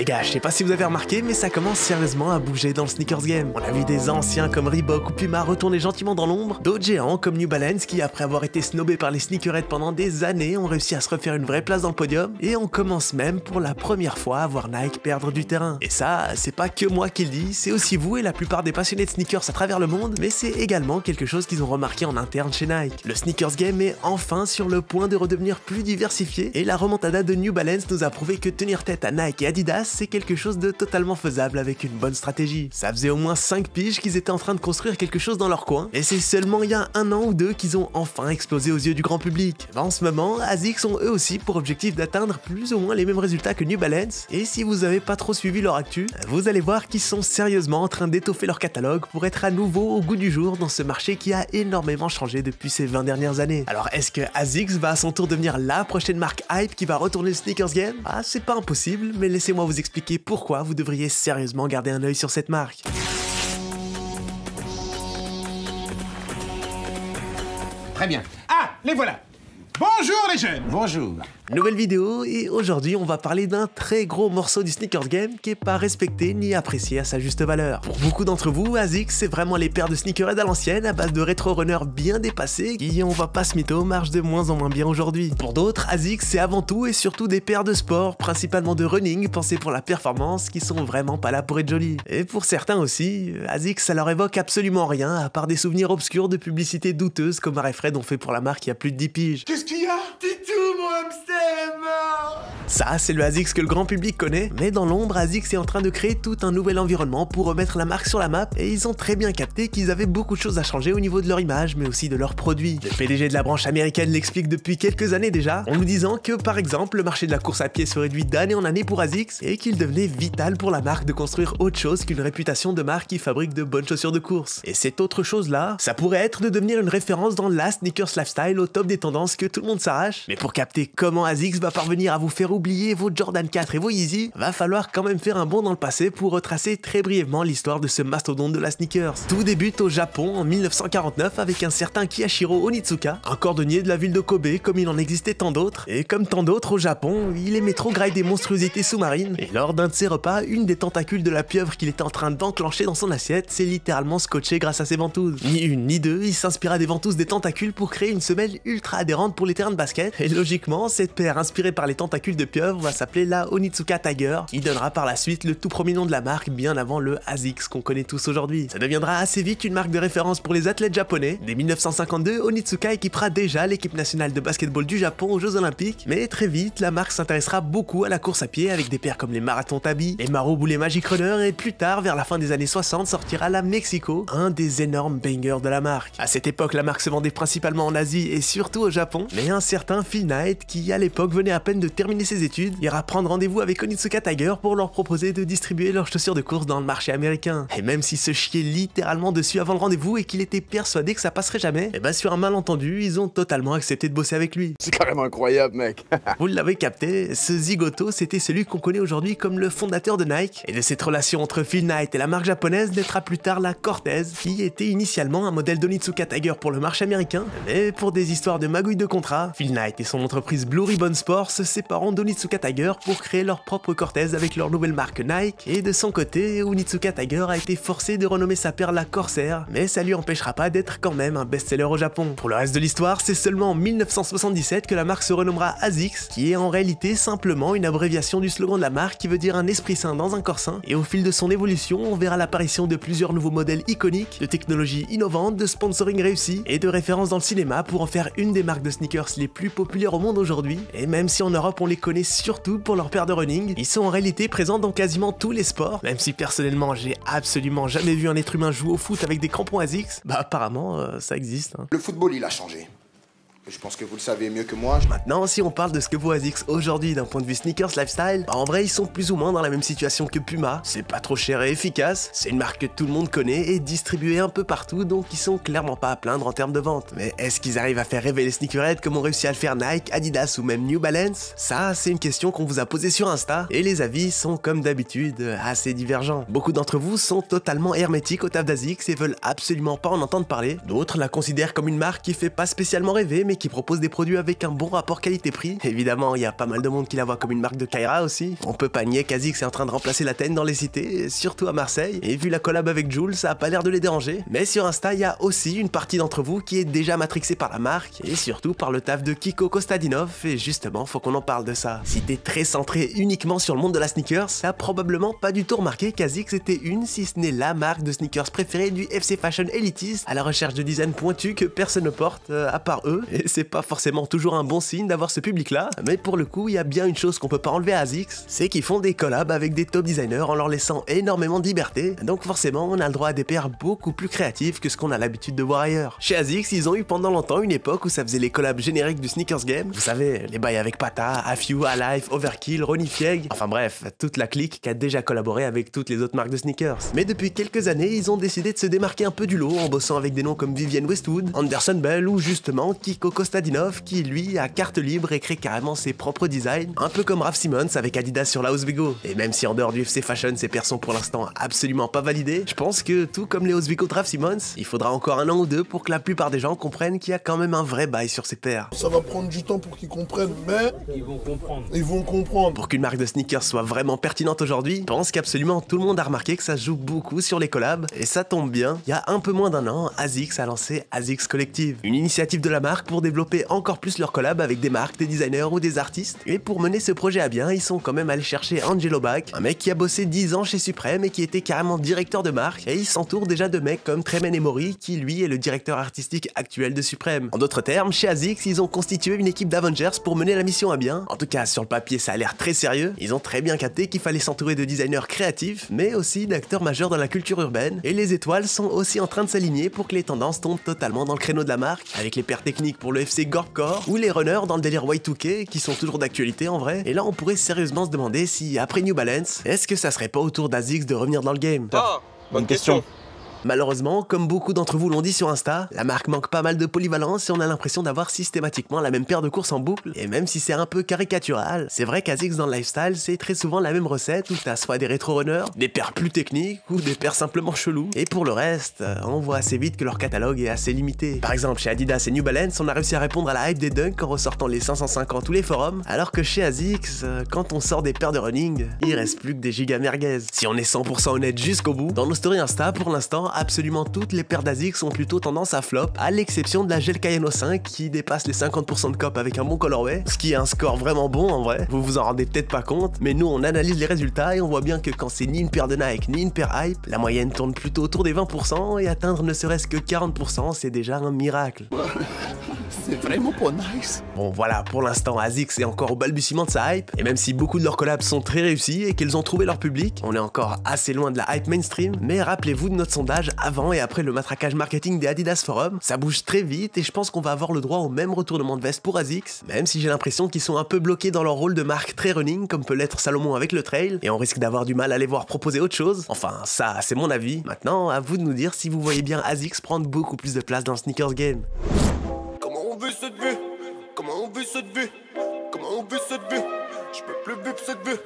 Les gars, je sais pas si vous avez remarqué, mais ça commence sérieusement à bouger dans le sneakers game. On a vu des anciens comme Reebok ou Puma retourner gentiment dans l'ombre, d'autres géants comme New Balance qui, après avoir été snobés par les sneakerheads pendant des années, ont réussi à se refaire une vraie place dans le podium, et on commence même pour la première fois à voir Nike perdre du terrain. Et ça, c'est pas que moi qui le dis, c'est aussi vous et la plupart des passionnés de sneakers à travers le monde, mais c'est également quelque chose qu'ils ont remarqué en interne chez Nike. Le sneakers game est enfin sur le point de redevenir plus diversifié, et la remontada de New Balance nous a prouvé que tenir tête à Nike et Adidas, c'est quelque chose de totalement faisable avec une bonne stratégie. Ça faisait au moins 5 piges qu'ils étaient en train de construire quelque chose dans leur coin, et c'est seulement il y a un an ou deux qu'ils ont enfin explosé aux yeux du grand public. En ce moment, ASICS ont eux aussi pour objectif d'atteindre plus ou moins les mêmes résultats que New Balance, et si vous avez pas trop suivi leur actu, vous allez voir qu'ils sont sérieusement en train d'étoffer leur catalogue pour être à nouveau au goût du jour dans ce marché qui a énormément changé depuis ces 20 dernières années. Alors est-ce que ASICS va à son tour devenir la prochaine marque hype qui va retourner le sneakers game? Ah, c'est pas impossible, mais laissez-moi vous expliquer pourquoi vous devriez sérieusement garder un œil sur cette marque. Très bien. Ah, les voilà. Bonjour les jeunes. Bonjour. Nouvelle vidéo, et aujourd'hui on va parler d'un très gros morceau du sneakers game qui est pas respecté ni apprécié à sa juste valeur. Pour beaucoup d'entre vous, ASICS c'est vraiment les paires de sneakerheads à l'ancienne à base de rétro-runners bien dépassés qui, on va pas se mytho, marchent de moins en moins bien aujourd'hui. Pour d'autres, ASICS c'est avant tout et surtout des paires de sport, principalement de running, pensées pour la performance, qui sont vraiment pas là pour être jolies. Et pour certains aussi, ASICS ça leur évoque absolument rien à part des souvenirs obscurs de publicités douteuses comme Marais Fred ont fait pour la marque il y a plus de 10 piges. Qu'est-ce qu'il y a? Titou, mon hamster est mort. Ça, c'est le ASICS que le grand public connaît, mais dans l'ombre, ASICS est en train de créer tout un nouvel environnement pour remettre la marque sur la map, et ils ont très bien capté qu'ils avaient beaucoup de choses à changer au niveau de leur image, mais aussi de leurs produits. Le PDG de la branche américaine l'explique depuis quelques années déjà, en nous disant que, par exemple, le marché de la course à pied se réduit d'année en année pour ASICS, et qu'il devenait vital pour la marque de construire autre chose qu'une réputation de marque qui fabrique de bonnes chaussures de course. Et cette autre chose-là, ça pourrait être de devenir une référence dans la sneakers lifestyle au top des tendances que tout le monde s'arrache. Mais pour capter comment ASICS va parvenir à vous faire oublier vos Jordan 4 et vos Yeezy, va falloir quand même faire un bond dans le passé pour retracer très brièvement l'histoire de ce mastodonte de la sneakers. Tout débute au Japon en 1949 avec un certain Kiyashiro Onitsuka, un cordonnier de la ville de Kobe comme il en existait tant d'autres. Et comme tant d'autres au Japon, il aimait trop grailler des monstruosités sous-marines, et lors d'un de ses repas, une des tentacules de la pieuvre qu'il était en train d'enclencher dans son assiette s'est littéralement scotchée grâce à ses ventouses. Ni une ni deux, il s'inspira des ventouses des tentacules pour créer une semelle ultra adhérente pour les terrains de basket. Et logiquement, cette paire inspirée par les tentacules de pieuvre va s'appeler la Onitsuka Tiger, qui donnera par la suite le tout premier nom de la marque bien avant le ASICS qu'on connaît tous aujourd'hui. Ça deviendra assez vite une marque de référence pour les athlètes japonais. Dès 1952, Onitsuka équipera déjà l'équipe nationale de basketball du Japon aux Jeux Olympiques, mais très vite, la marque s'intéressera beaucoup à la course à pied avec des paires comme les Marathon Tabi, les Maro les Magic Runner, et plus tard, vers la fin des années 60, sortira la Mexico, un des énormes bangers de la marque. À cette époque, la marque se vendait principalement en Asie et surtout au Japon, mais un certain Phil Knight, qui à l'époque venait à peine de terminer ses études, ira prendre rendez-vous avec Onitsuka Tiger pour leur proposer de distribuer leurs chaussures de course dans le marché américain. Et même s'il se chiait littéralement dessus avant le rendez-vous et qu'il était persuadé que ça passerait jamais, et bah sur un malentendu, ils ont totalement accepté de bosser avec lui. C'est carrément incroyable, mec. Vous l'avez capté, ce zigoto, c'était celui qu'on connaît aujourd'hui comme le fondateur de Nike, et de cette relation entre Phil Knight et la marque japonaise naîtra plus tard la Cortez, qui était initialement un modèle d'Onitsuka Tiger pour le marché américain, mais pour des histoires de magouilles de contrat, Phil Knight et son entreprise Blue Ribbon Sports se séparant d'Onitsuka Tiger pour créer leur propre Cortez avec leur nouvelle marque Nike, et de son côté, Onitsuka Tiger a été forcé de renommer sa paire la Corsair, mais ça lui empêchera pas d'être quand même un best-seller au Japon. Pour le reste de l'histoire, c'est seulement en 1977 que la marque se renommera ASICS, qui est en réalité simplement une abréviation du slogan de la marque qui veut dire un esprit sain dans un corps sain, et au fil de son évolution, on verra l'apparition de plusieurs nouveaux modèles iconiques, de technologies innovantes, de sponsoring réussi, et de références dans le cinéma pour en faire une des marques de sneakers les plus populaires au monde aujourd'hui. Et même si en Europe on les connaît surtout pour leurs paires de running, ils sont en réalité présents dans quasiment tous les sports, même si personnellement j'ai absolument jamais vu un être humain jouer au foot avec des crampons ASICS, bah apparemment ça existe. Le football, il a changé. Je pense que vous le savez mieux que moi. Maintenant, si on parle de ce que vaut ASICS aujourd'hui d'un point de vue sneakers lifestyle, bah en vrai ils sont plus ou moins dans la même situation que Puma, c'est pas trop cher et efficace, c'est une marque que tout le monde connaît et distribuée un peu partout, donc ils sont clairement pas à plaindre en termes de vente. Mais est-ce qu'ils arrivent à faire rêver les sneakerheads comme ont réussi à le faire Nike, Adidas ou même New Balance? Ça, c'est une question qu'on vous a posée sur Insta, et les avis sont comme d'habitude assez divergents. Beaucoup d'entre vous sont totalement hermétiques au taf d'ASICS et veulent absolument pas en entendre parler, d'autres la considèrent comme une marque qui fait pas spécialement rêver, mais qui propose des produits avec un bon rapport qualité-prix. Évidemment, il y a pas mal de monde qui la voit comme une marque de Kyra aussi. On peut pas nier qu'Azix est en train de remplacer la Ten dans les cités, surtout à Marseille, et vu la collab avec Jules, ça a pas l'air de les déranger. Mais sur Insta, il y a aussi une partie d'entre vous qui est déjà matrixée par la marque, et surtout par le taf de Kiko Kostadinov, et justement, faut qu'on en parle de ça. Si t'es très centré uniquement sur le monde de la sneakers, t'as probablement pas du tout remarqué qu'Azix était une, si ce n'est la marque de sneakers préférée du FC Fashion élitiste, à la recherche de design pointus que personne ne porte, à part eux, et c'est pas forcément toujours un bon signe d'avoir ce public-là, mais pour le coup, il y a bien une chose qu'on peut pas enlever à Azix, c'est qu'ils font des collabs avec des top designers en leur laissant énormément de liberté, donc forcément, on a le droit à des paires beaucoup plus créatives que ce qu'on a l'habitude de voir ailleurs. Chez Azix, ils ont eu pendant longtemps une époque où ça faisait les collabs génériques du sneakers game, vous savez, les bails avec Pata, Afew, Alive, Overkill, Ronnie Fieg, enfin bref, toute la clique qui a déjà collaboré avec toutes les autres marques de sneakers. Mais depuis quelques années, ils ont décidé de se démarquer un peu du lot en bossant avec des noms comme Vivienne Westwood, Anderson Bell ou justement Kiko Kostadinov qui lui a carte libre et crée carrément ses propres designs, un peu comme Raf Simons avec Adidas sur la Oswego. Et même si en dehors du FC Fashion, ces paires sont pour l'instant absolument pas validées, je pense que tout comme les Oswego de Raf Simons, il faudra encore un an ou deux pour que la plupart des gens comprennent qu'il y a quand même un vrai bail sur ces paires. Ça va prendre du temps pour qu'ils comprennent, mais ils vont comprendre. Ils vont comprendre. Pour qu'une marque de sneakers soit vraiment pertinente aujourd'hui, je pense qu'absolument tout le monde a remarqué que ça joue beaucoup sur les collabs, et ça tombe bien, il y a un peu moins d'un an, Azix a lancé Azix Collective, une initiative de la marque pour développer encore plus leurs collabs avec des marques, des designers ou des artistes, et pour mener ce projet à bien, ils sont quand même allés chercher Angelo Bach, un mec qui a bossé 10 ans chez Supreme et qui était carrément directeur de marque, et il s'entoure déjà de mecs comme Tremen Emory, qui lui est le directeur artistique actuel de Supreme. En d'autres termes, chez Azix, ils ont constitué une équipe d'Avengers pour mener la mission à bien. En tout cas, sur le papier, ça a l'air très sérieux. Ils ont très bien capté qu'il fallait s'entourer de designers créatifs, mais aussi d'acteurs majeurs dans la culture urbaine, et les étoiles sont aussi en train de s'aligner pour que les tendances tombent totalement dans le créneau de la marque, avec les paires techniques pour le FC Gorkcore, ou les runners dans le délire Y2K, qui sont toujours d'actualité en vrai. Et là, on pourrait sérieusement se demander si, après New Balance, est-ce que ça serait pas au tour d'Azix de revenir dans le game? Ah, bonne question. Malheureusement, comme beaucoup d'entre vous l'ont dit sur Insta, la marque manque pas mal de polyvalence et on a l'impression d'avoir systématiquement la même paire de courses en boucle. Et même si c'est un peu caricatural, c'est vrai qu'Azix dans le lifestyle, c'est très souvent la même recette où t'as soit des rétro-runners, des paires plus techniques ou des paires simplement chelous. Et pour le reste, on voit assez vite que leur catalogue est assez limité. Par exemple, chez Adidas et New Balance, on a réussi à répondre à la hype des dunks en ressortant les 550 ou les forums, alors que chez Azix, quand on sort des paires de running, il reste plus que des giga merguez. Si on est 100% honnête jusqu'au bout, dans nos stories Insta, pour l'instant, absolument toutes les paires d'Azix ont plutôt tendance à flop, à l'exception de la Gel Cayenne 5 qui dépasse les 50% de cop avec un bon colorway, ce qui est un score vraiment bon en vrai. Vous vous en rendez peut-être pas compte, mais nous on analyse les résultats et on voit bien que quand c'est ni une paire de Nike ni une paire hype, la moyenne tourne plutôt autour des 20% et atteindre ne serait-ce que 40%, c'est déjà un miracle. C'est vraiment pas nice. Bon voilà, pour l'instant Azix est encore au balbutiement de sa hype, et même si beaucoup de leurs collabs sont très réussis et qu'ils ont trouvé leur public, on est encore assez loin de la hype mainstream, mais rappelez-vous de notre sondage avant et après le matraquage marketing des Adidas Forum, ça bouge très vite et je pense qu'on va avoir le droit au même retournement de veste pour Azix, même si j'ai l'impression qu'ils sont un peu bloqués dans leur rôle de marque très running comme peut l'être Salomon avec le trail, et on risque d'avoir du mal à les voir proposer autre chose. Enfin ça c'est mon avis, maintenant à vous de nous dire si vous voyez bien Azix prendre beaucoup plus de place dans le sneakers game. Comment on veut cette vue? Comment on veut cette vue? Comment on veut cette vue? Je peux plus vivre cette vue.